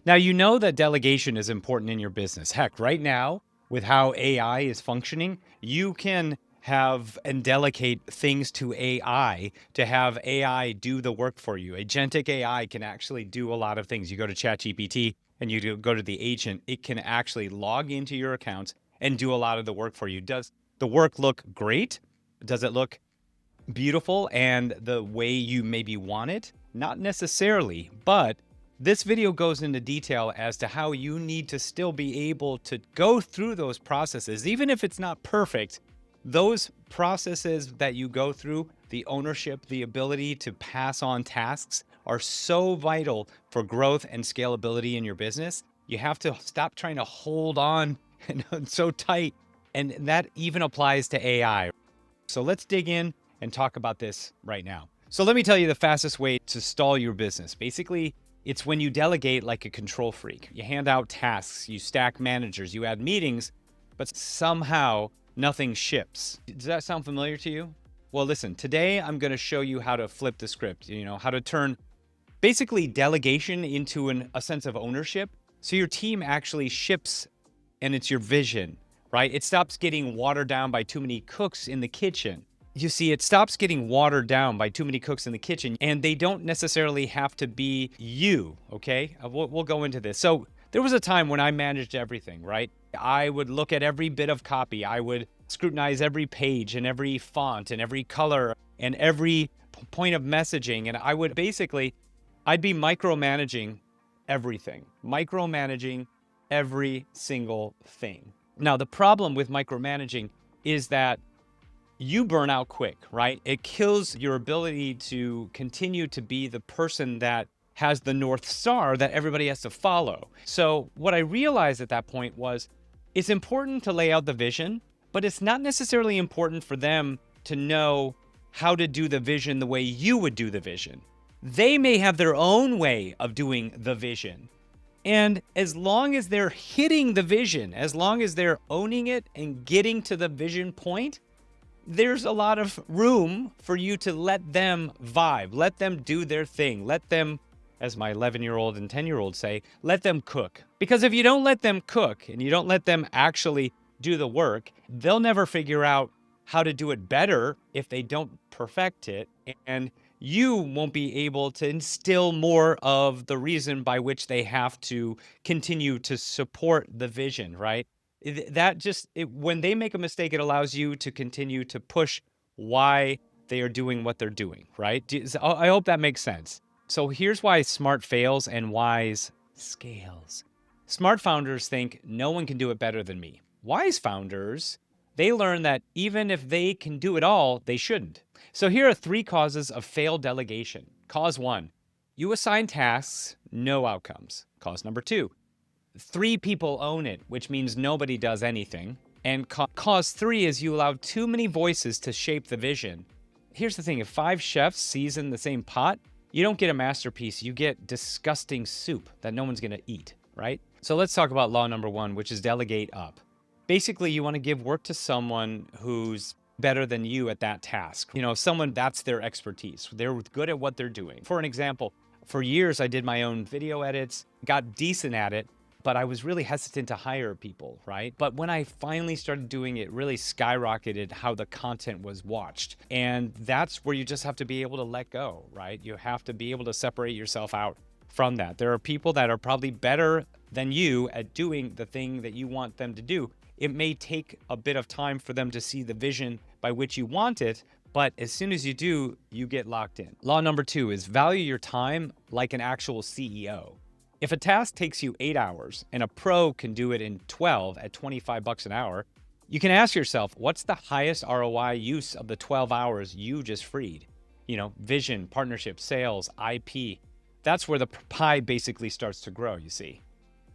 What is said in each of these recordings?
Now, you know that delegation is important in your business. Heck, right now, with how AI is functioning, you can have and delegate things to AI to have AI do the work for you. Agentic AI can actually do a lot of things. You go to ChatGPT and you go to the agent, it can actually log into your accounts and do a lot of the work for you. Does the work look great? Does it look beautiful and the way you maybe want it? Not necessarily, but this video goes into detail as to how you need to still be able to go through those processes. Even if it's not perfect, those processes that you go through, the ownership, the ability to pass on tasks are so vital for growth and scalability in your business. You have to stop trying to hold on so tight. And that even applies to AI. So let's dig in and talk about this right now. So let me tell you the fastest way to stall your business. Basically, it's when you delegate like a control freak. You hand out tasks, you stack managers, you add meetings, but somehow nothing ships. Does that sound familiar to you? Well, listen, today I'm going to show you how to flip the script, how to turn basically delegation into a sense of ownership. So your team actually ships and it's your vision, right? It stops getting watered down by too many cooks in the kitchen. You see, it stops getting watered down by too many cooks in the kitchen, and they don't necessarily have to be you, okay? We'll go into this. So there was a time when I managed everything, right? I would look at every bit of copy. I would scrutinize every page and every font and every color and every point of messaging. And I'd be micromanaging everything, micromanaging every single thing. Now, the problem with micromanaging is that you burn out quick, right? It kills your ability to continue to be the person that has the North Star that everybody has to follow. So what I realized at that point was it's important to lay out the vision, but it's not necessarily important for them to know how to do the vision the way you would do the vision. They may have their own way of doing the vision. And as long as they're hitting the vision, as long as they're owning it and getting to the vision point, there's a lot of room for you to let them vibe, let them do their thing, let them, as my 11-year-old and 10-year-old say, let them cook. Because if you don't let them cook and you don't let them actually do the work, they'll never figure out how to do it better if they don't perfect it. And you won't be able to instill more of the reason by which they have to continue to support the vision, right? When they make a mistake, it allows you to continue to push why they are doing what they're doing, right? I hope that makes sense. So here's why smart fails and wise scales. Smart founders think no one can do it better than me. Wise founders, they learn that even if they can do it all, they shouldn't. So here are 3 causes of failed delegation. Cause 1, you assign tasks, no outcomes. Cause number 2, 3 people own it, which means nobody does anything. And cause 3 is you allow too many voices to shape the vision. Here's the thing, if 5 chefs season the same pot, you don't get a masterpiece, you get disgusting soup that no one's gonna eat, right? So let's talk about law number 1, which is delegate up. Basically, you wanna give work to someone who's better than you at that task. Someone that's their expertise. They're good at what they're doing. For an example, for years I did my own video edits, got decent at it, but I was really hesitant to hire people, right? But when I finally started doing it, really skyrocketed how the content was watched. And that's where you just have to be able to let go, right? You have to be able to separate yourself out from that. There are people that are probably better than you at doing the thing that you want them to do. It may take a bit of time for them to see the vision by which you want it, but as soon as you do, you get locked in. Law number 2 is value your time like an actual CEO. If a task takes you 8 hours and a pro can do it in 12 at $25 an hour, you can ask yourself, what's the highest ROI use of the 12 hours you just freed? Vision, partnership, sales, IP. That's where the pie basically starts to grow, you see.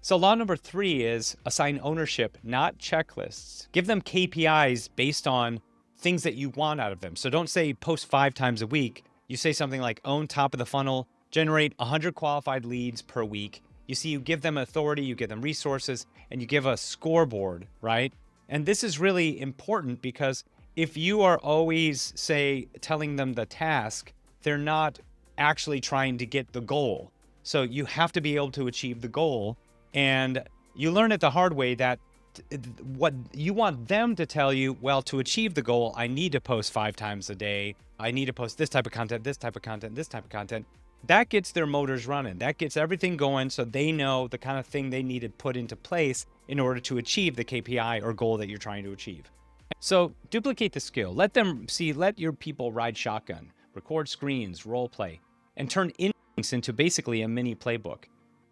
So law number 3 is assign ownership, not checklists. Give them KPIs based on things that you want out of them. So don't say post 5 times a week. You say something like own top of the funnel, generate 100 qualified leads per week. You see, you give them authority, you give them resources, and you give a scoreboard, right? And this is really important because if you are always, say, telling them the task, they're not actually trying to get the goal. So you have to be able to achieve the goal. And you learn it the hard way that what you want them to tell you, well, to achieve the goal, I need to post 5 times a day. I need to post this type of content, this type of content, this type of content. That gets their motors running. That gets everything going so they know the kind of thing they need to put into place in order to achieve the KPI or goal that you're trying to achieve. So duplicate the skill. Let your people ride shotgun, record screens, role play, and turn instincts into basically a mini playbook.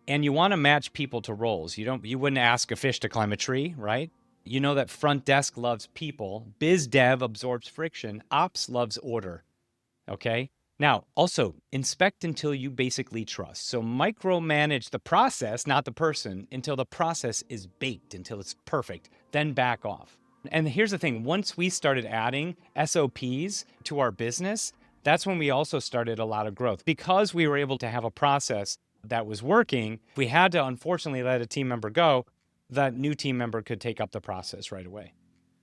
And you want to match people to roles. You wouldn't ask a fish to climb a tree, right? You know that front desk loves people, biz dev absorbs friction, ops loves order. Okay? Now, also inspect until you basically trust. So micromanage the process, not the person, until the process is baked, until it's perfect, then back off. And here's the thing, once we started adding SOPs to our business, that's when we also started a lot of growth. Because we were able to have a process that was working, we had to unfortunately let a team member go, that new team member could take up the process right away.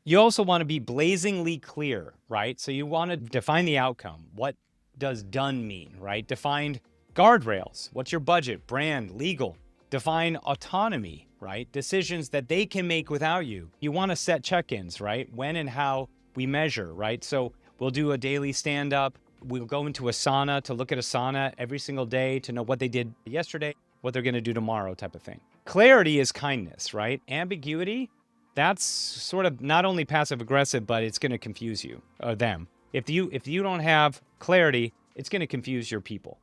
You also want to be blazingly clear, right? So you want to define the outcome. What does done mean, right? Define guardrails. What's your budget, brand, legal? Define autonomy, right? Decisions that they can make without you. You want to set check-ins, right? When and how we measure, right? So we'll do a daily stand-up. We'll go into a sauna to look at a sauna every single day to know what they did yesterday, what they're going to do tomorrow type of thing. Clarity is kindness, right? Ambiguity, that's sort of not only passive aggressive, but it's going to confuse you or them. If you don't have clarity, it's going to confuse your people.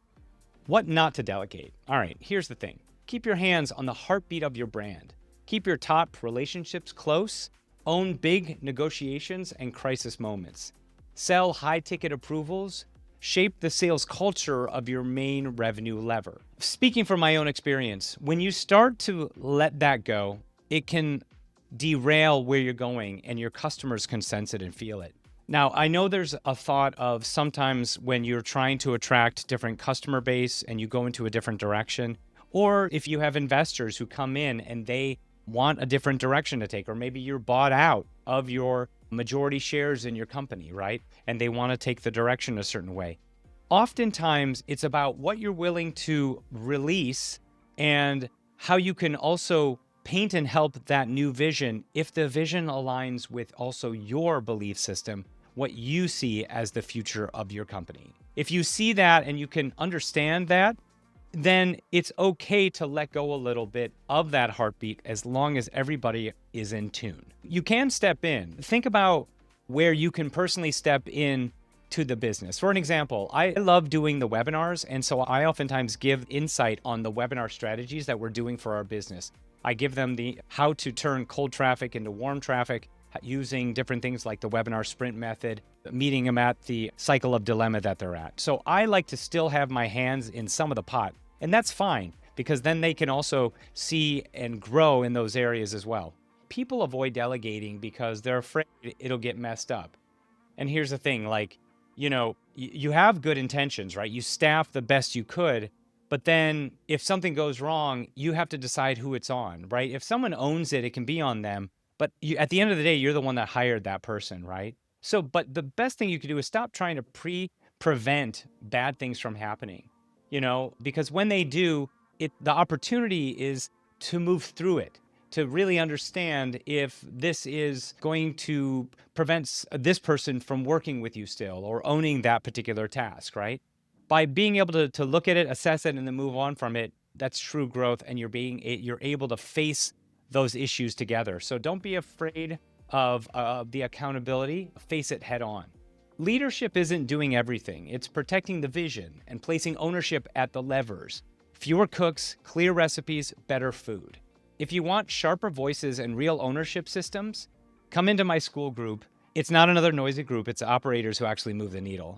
What not to delegate? All right, here's the thing. Keep your hands on the heartbeat of your brand. Keep your top relationships close. Own big negotiations and crisis moments. Sell high-ticket approvals. Shape the sales culture of your main revenue lever. Speaking from my own experience, when you start to let that go, it can derail where you're going and your customers can sense it and feel it. Now, I know there's a thought of sometimes when you're trying to attract different customer base and you go into a different direction, or if you have investors who come in and they want a different direction to take, or maybe you're bought out of your majority shares in your company, right? And they want to take the direction a certain way. Oftentimes, it's about what you're willing to release and how you can also paint and help that new vision if the vision aligns with also your belief system, what you see as the future of your company. If you see that and you can understand that, then it's okay to let go a little bit of that heartbeat as long as everybody is in tune. You can step in. Think about where you can personally step in to the business. For an example, I love doing the webinars, and so I oftentimes give insight on the webinar strategies that we're doing for our business. I give them the how to turn cold traffic into warm traffic using different things like the webinar sprint method, meeting them at the cycle of dilemma that they're at. So I like to still have my hands in some of the pot, and that's fine because then they can also see and grow in those areas as well. People avoid delegating because they're afraid it'll get messed up. And here's the thing, like, you have good intentions, right? You staff the best you could, but then if something goes wrong, you have to decide who it's on, right? If someone owns it, it can be on them, but at the end of the day, you're the one that hired that person, right? So, but the best thing you can do is stop trying to prevent bad things from happening, because when they do, the opportunity is to move through it, to really understand if this is going to prevent this person from working with you still or owning that particular task, right? By being able to look at it, assess it, and then move on from it, that's true growth, and you're able to face those issues together. So don't be afraid of the accountability, face it head on. Leadership isn't doing everything. It's protecting the vision and placing ownership at the levers. Fewer cooks, clear recipes, better food. If you want sharper voices and real ownership systems, come into my school group. It's not another noisy group. It's operators who actually move the needle.